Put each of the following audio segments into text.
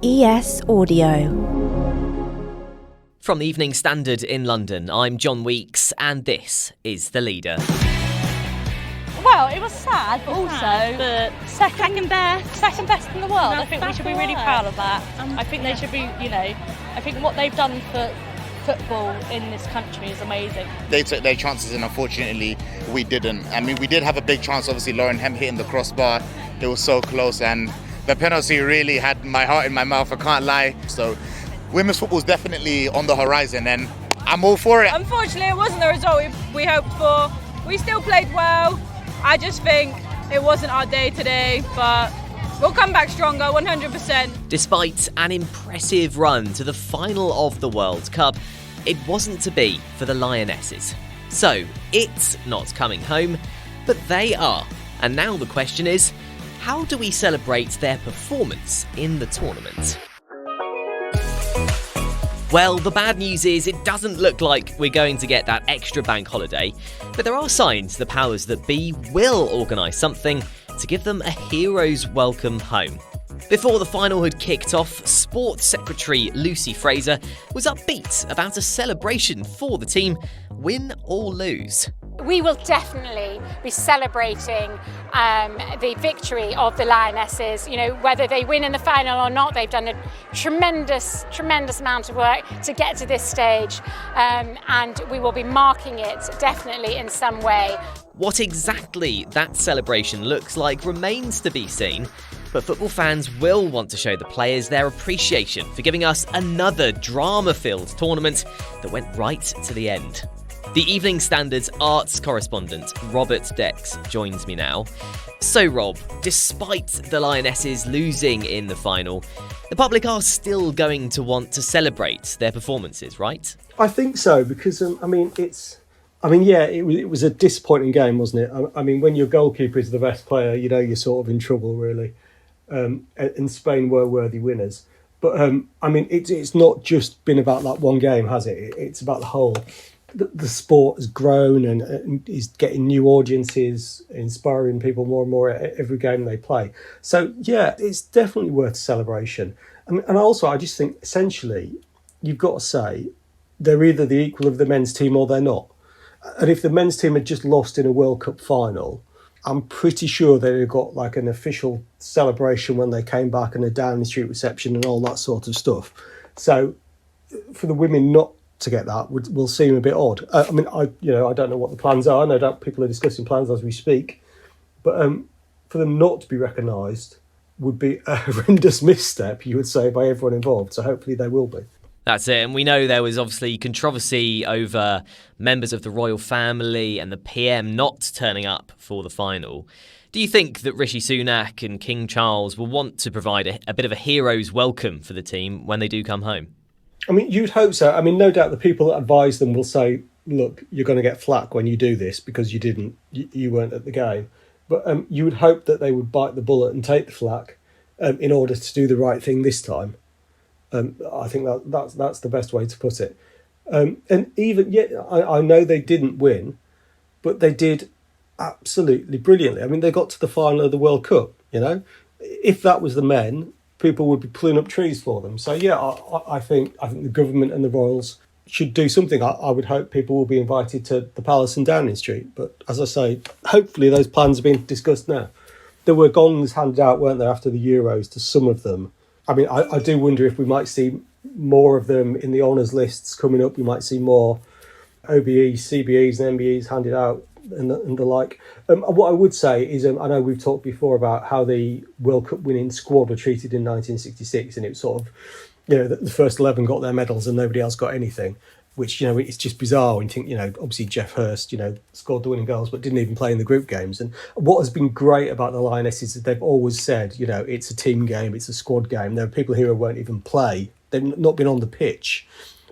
ES Audio. From the Evening Standard in London, I'm John Weeks, and this is The Leader. Well, it was sad, but also the second best in the world. I think we should be really proud of that. I think they should be, I think what they've done for football in this country is amazing. They took their chances and unfortunately we didn't. I mean, we did have a big chance, obviously Lauren Hem hitting the crossbar. It was so close and the penalty really had my heart in my mouth, I can't lie. So women's football is definitely on the horizon and I'm all for it. Unfortunately, it wasn't the result we hoped for. We still played well. I just think it wasn't our day today, but we'll come back stronger, 100%. Despite an impressive run to the final of the World Cup, it wasn't to be for the Lionesses. So, it's not coming home, but they are. And now the question is, how do we celebrate their performance in the tournament? Well, the bad news is it doesn't look like we're going to get that extra bank holiday, but there are signs the powers that be will organise something to give them a hero's welcome home. Before the final had kicked off, Sports Secretary Lucy Fraser was upbeat about a celebration for the team, win or lose. We will definitely be celebrating the victory of the Lionesses. Whether they win in the final or not, they've done a tremendous amount of work to get to this stage, and we will be marking it definitely in some way. What exactly that celebration looks like remains to be seen, but football fans will want to show the players their appreciation for giving us another drama-filled tournament that went right to the end. The Evening Standard's Arts Correspondent Robert Dex joins me now. So Rob, despite the Lionesses losing in the final, the public are still going to want to celebrate their performances, right? I think so, because it was a disappointing game, wasn't it? I mean, when your goalkeeper is the best player, you're sort of in trouble, really. And Spain were worthy winners. But, it's not just been about that one game, has it? It's about the whole. The sport has grown and is getting new audiences, inspiring people more and more at every game they play. So, yeah, it's definitely worth a celebration. And also, I just think, essentially, you've got to say they're either the equal of the men's team or they're not. And if the men's team had just lost in a World Cup final, I'm pretty sure they'd have got like an official celebration when they came back and a Downing Street reception and all that sort of stuff. So for the women not to get that will seem a bit odd. I don't know what the plans are. No doubt people are discussing plans as we speak. But for them not to be recognised would be a horrendous misstep, you would say, by everyone involved. So hopefully they will be. That's it, and we know there was obviously controversy over members of the royal family and the PM not turning up for the final. Do you think that Rishi Sunak and King Charles will want to provide a bit of a hero's welcome for the team when they do come home? I mean, you'd hope so. I mean, no doubt the people that advise them will say, look, you're going to get flack when you do this because you weren't at the game. But you would hope that they would bite the bullet and take the flack in order to do the right thing this time. I think that's the best way to put it. And even yet, I know they didn't win, but they did absolutely brilliantly. I mean, they got to the final of the World Cup. If that was the men, people would be pulling up trees for them. So yeah, I think the government and the royals should do something. I would hope people will be invited to the Palace and Downing Street. But as I say, hopefully those plans have been discussed now. There were gongs handed out, weren't there, after the Euros to some of them. I mean, I do wonder if we might see more of them in the honours lists coming up. We might see more OBEs, CBEs and MBEs handed out and the like. What I would say is, I know we've talked before about how the World Cup winning squad were treated in 1966, and it was sort of, the first 11 got their medals and nobody else got anything, which, it's just bizarre when you think, obviously Jeff Hurst, scored the winning goals but didn't even play in the group games. And what has been great about the Lionesses is that they've always said, it's a team game, it's a squad game. There are people here who won't even play. They've not been on the pitch,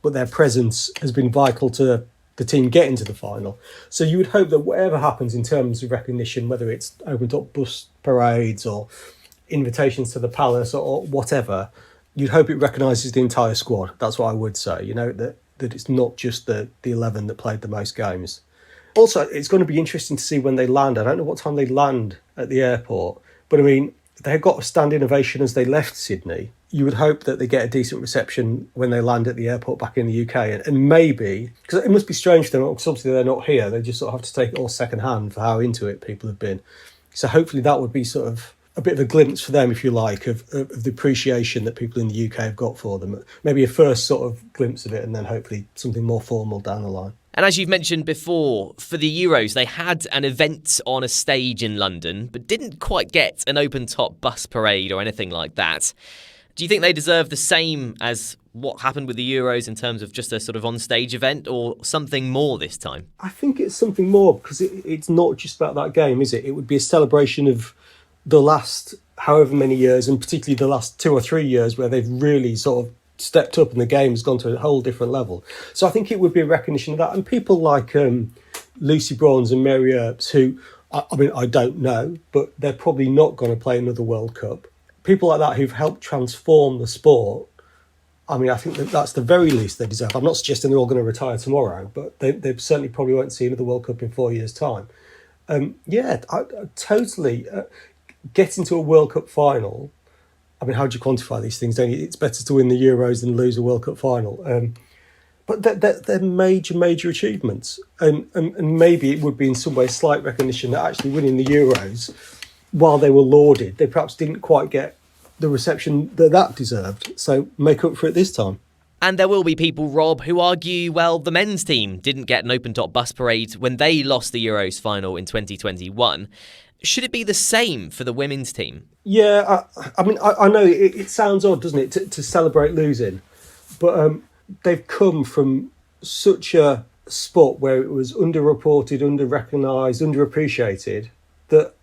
but their presence has been vital to the team getting to the final. So you would hope that whatever happens in terms of recognition, whether it's opened up bus parades or invitations to the palace or whatever, you'd hope it recognises the entire squad. That's what I would say, that it's not just the 11 that played the most games. Also, it's going to be interesting to see when they land. I don't know what time they land at the airport, but I mean, they got a standing ovation as they left Sydney, you would hope that they get a decent reception when they land at the airport back in the UK. And maybe, because it must be strange for them, because obviously they're not here, they just sort of have to take it all second hand for how into it people have been. So hopefully that would be sort of a bit of a glimpse for them, if you like, of the appreciation that people in the UK have got for them. Maybe a first sort of glimpse of it, and then hopefully something more formal down the line. And as you've mentioned before, for the Euros, they had an event on a stage in London, but didn't quite get an open-top bus parade or anything like that. Do you think they deserve the same as what happened with the Euros in terms of just a sort of on-stage event, or something more this time? I think it's something more, because it's not just about that game, is it? It would be a celebration of the last however many years, and particularly the last 2 or 3 years, where they've really sort of stepped up and the game has gone to a whole different level. So I think it would be a recognition of that. And people like Lucy Bronze and Mary Earps, who, I mean, I don't know, but they're probably not going to play another World Cup. People like that who've helped transform the sport, I mean, I think that's the very least they deserve. I'm not suggesting they're all going to retire tomorrow, but they certainly probably won't see another World Cup in 4 years' time. I totally getting to a World Cup final. I mean, how do you quantify these things? It's better to win the Euros than lose a World Cup final. But they're major achievements. And maybe it would be in some way slight recognition that actually winning the Euros, while they were lauded, they perhaps didn't quite get the reception that deserved. So make up for it this time. And there will be people, Rob, who argue, well, the men's team didn't get an open-top bus parade when they lost the Euros final in 2021. Should it be the same for the women's team? Yeah, I mean, I know it sounds odd, doesn't it, to celebrate losing, but they've come from such a spot where it was underreported, under-recognised, underappreciated, that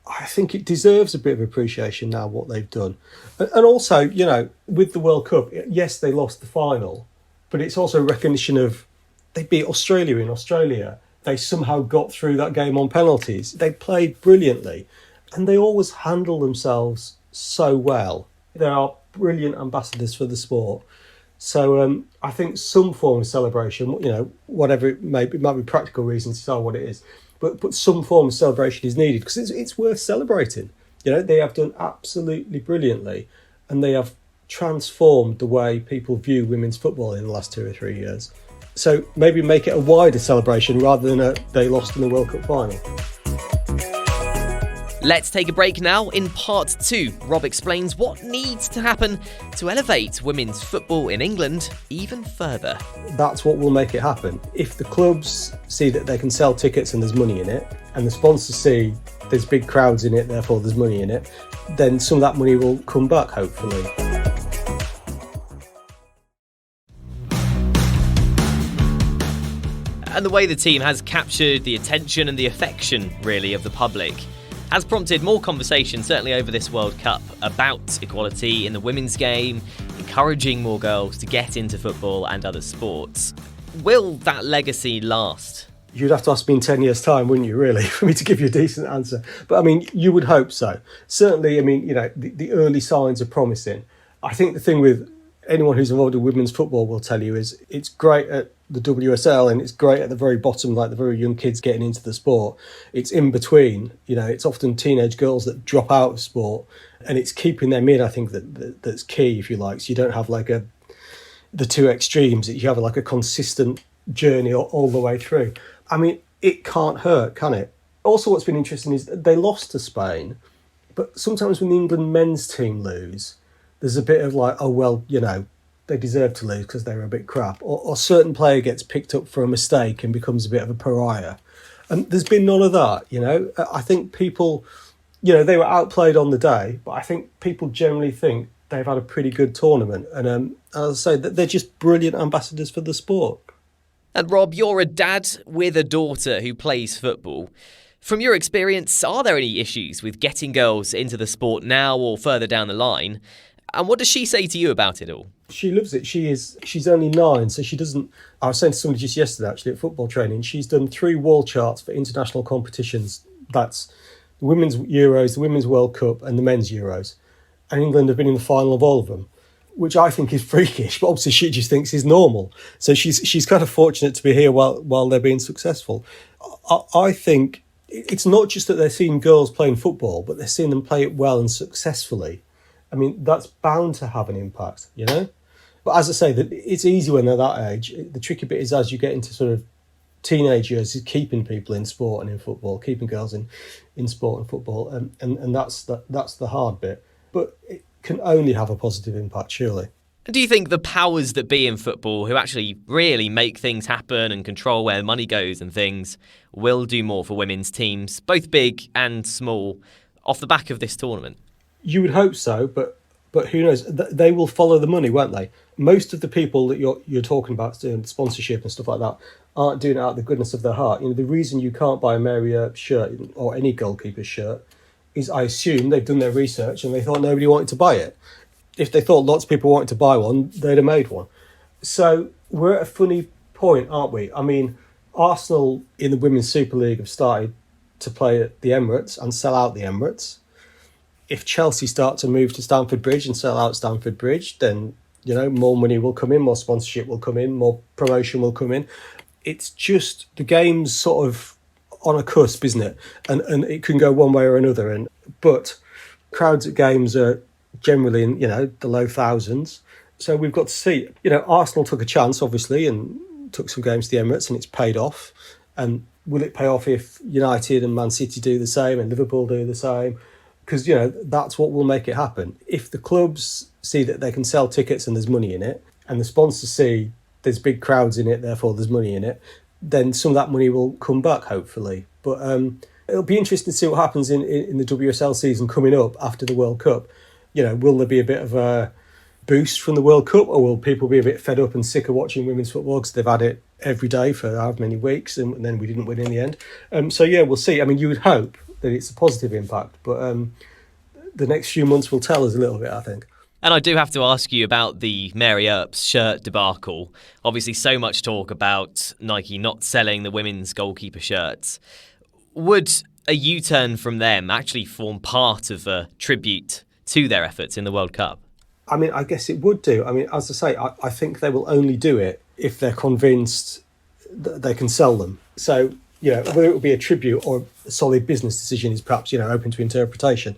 I think it deserves a bit of appreciation now, what they've done. And also, you know, with the World Cup, yes, they lost the final, but it's also recognition of they beat Australia in Australia. They somehow got through that game on penalties. They played brilliantly, and they always handle themselves so well. They are brilliant ambassadors for the sport. So I think some form of celebration, you know, whatever it might be practical reasons to tell what it is, but some form of celebration is needed, because it's worth celebrating. You know, they have done absolutely brilliantly, and they have transformed the way people view women's football in the last 2 or 3 years. So maybe make it a wider celebration rather than they lost in the World Cup final. Let's take a break now. In part 2, Rob explains what needs to happen to elevate women's football in England even further. That's what will make it happen. If the clubs see that they can sell tickets and there's money in it, and the sponsors see there's big crowds in it, therefore there's money in it, then some of that money will come back, hopefully. And the way the team has captured the attention and the affection, really, of the public has prompted more conversation, certainly over this World Cup, about equality in the women's game, encouraging more girls to get into football and other sports. Will that legacy last? You'd have to ask me in 10 years' time, wouldn't you, really, for me to give you a decent answer? But, I mean, you would hope so. Certainly, I mean, you know, the early signs are promising. I think the thing with anyone who's involved in women's football will tell you is it's great at the WSL and it's great at the very bottom, like the very young kids getting into the sport. It's in between, you know, it's often teenage girls that drop out of sport, and it's keeping them in, I think, that's key, if you like. So you don't have like the two extremes, that you have like a consistent journey all the way through. I mean, it can't hurt, can it? Also, what's been interesting is they lost to Spain, but sometimes when the England men's team lose, there's a bit of like, oh, well, you know, they deserve to lose because they were a bit crap. Or a certain player gets picked up for a mistake and becomes a bit of a pariah. And there's been none of that, you know. I think people, you know, they were outplayed on the day, but I think people generally think they've had a pretty good tournament. And as I say, they're just brilliant ambassadors for the sport. And Rob, you're a dad with a daughter who plays football. From your experience, are there any issues with getting girls into the sport now or further down the line? And what does she say to you about it all? She loves it. She's only 9, so she doesn't... I was saying to somebody just yesterday, actually, at football training, she's done 3 wall charts for international competitions. That's the Women's Euros, the Women's World Cup and the Men's Euros. And England have been in the final of all of them, which I think is freakish, but obviously she just thinks is normal. So she's kind of fortunate to be here while they're being successful. I think it's not just that they're seeing girls playing football, but they're seeing them play it well and successfully. I mean, that's bound to have an impact, you know? But as I say, it's easy when they're that age. The tricky bit is as you get into sort of teenage years, is keeping people in sport and in football, keeping girls in sport and football, and that's the hard bit. But it can only have a positive impact, surely. Do you think the powers that be in football, who actually really make things happen and control where money goes and things, will do more for women's teams, both big and small, off the back of this tournament? You would hope so, but who knows? They will follow the money, won't they? Most of the people that you're talking about doing sponsorship and stuff like that aren't doing it out of the goodness of their heart. You know, the reason you can't buy a Mary Earp shirt or any goalkeeper's shirt is, I assume, they've done their research and they thought nobody wanted to buy it. If they thought lots of people wanted to buy one, they'd have made one. So we're at a funny point, aren't we? I mean, Arsenal in the Women's Super League have started to play at the Emirates and sell out the Emirates. If Chelsea start to move to Stamford Bridge and sell out Stamford Bridge, then, you know, more money will come in, more sponsorship will come in, more promotion will come in. It's just the game's sort of on a cusp, isn't it? And it can go one way or another. But crowds at games are generally in, you know, the low thousands. So we've got to see. You know, Arsenal took a chance, obviously, and took some games to the Emirates, and it's paid off. And will it pay off if United and Man City do the same and Liverpool do the same? Because, you know, that's what will make it happen. If the clubs see that they can sell tickets and there's money in it, and the sponsors see there's big crowds in it, therefore there's money in it, then some of that money will come back, hopefully. But it'll be interesting to see what happens in the WSL season coming up after the World Cup. You know, will there be a bit of a boost from the World Cup, or will people be a bit fed up and sick of watching women's football because they've had it every day for however many weeks and then we didn't win in the end? So, yeah, we'll see. I mean, you would hope that it's a positive impact, but the next few months will tell us a little bit, I think. And I do have to ask you about the Mary Earps shirt debacle. Obviously, so much talk about Nike not selling the women's goalkeeper shirts. Would a U-turn from them actually form part of a tribute to their efforts in the World Cup? I mean, I guess it would do. I mean, as I say, I think they will only do it if they're convinced that they can sell them. So, you know, whether it will be a tribute or a solid business decision is perhaps, you know, open to interpretation.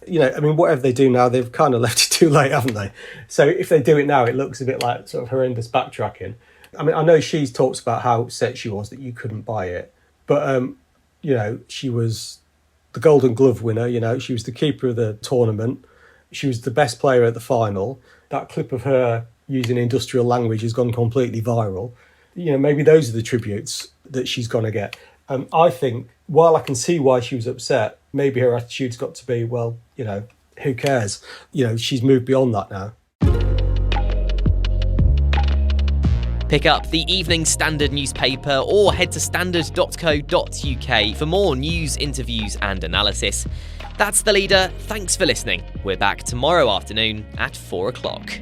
You know, I mean, whatever they do now, they've kind of left it too late, haven't they? So if they do it now, it looks a bit like sort of horrendous backtracking. I mean, I know she talks about how upset she was that you couldn't buy it. But, you know, she was the Golden Glove winner, you know, she was the keeper of the tournament. She was the best player at the final. That clip of her using industrial language has gone completely viral. You know, maybe those are the tributes that she's going to get. I think, while I can see why she was upset, maybe her attitude's got to be, well, you know, who cares? You know, she's moved beyond that now. Pick up the Evening Standard newspaper or head to standard.co.uk for more news, interviews and analysis. That's The Leader. Thanks for listening. We're back tomorrow afternoon at 4 o'clock.